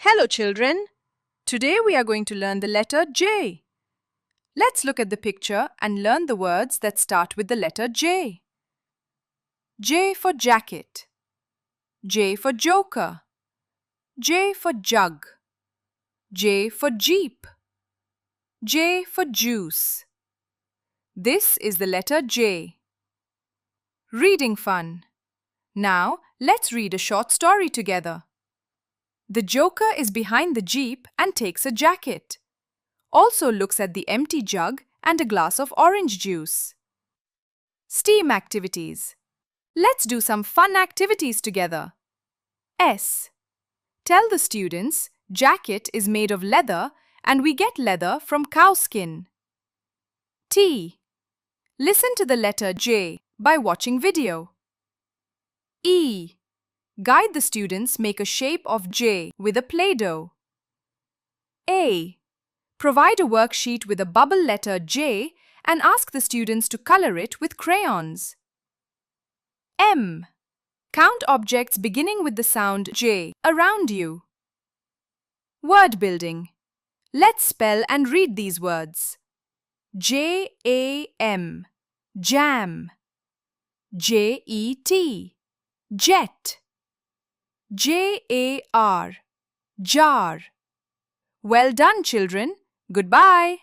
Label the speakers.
Speaker 1: Hello children. Today we are going to learn the letter J. Let's look at the picture and learn the words that start with the letter J. J for jacket. J for joker. J for jug. J for jeep. J for juice. This is the letter J. Reading fun. Now let's read a short story together. The joker is behind the jeep and takes a jacket. Also looks at the empty jug and a glass of orange juice. STEAM activities. Let's do some fun activities together. S. Tell the students jacket is made of leather and we get leather from cow skin. T. Listen to the letter J by watching video. E. Guide the students make a shape of J with a Play-Doh. A. Provide a worksheet with a bubble letter J and ask the students to color it with crayons. M. Count objects beginning with the sound J around you. Word building. Let's spell and read these words. J-A-M, jam. J-E-T, jet. J-A-R, jar. Well done, children. Goodbye.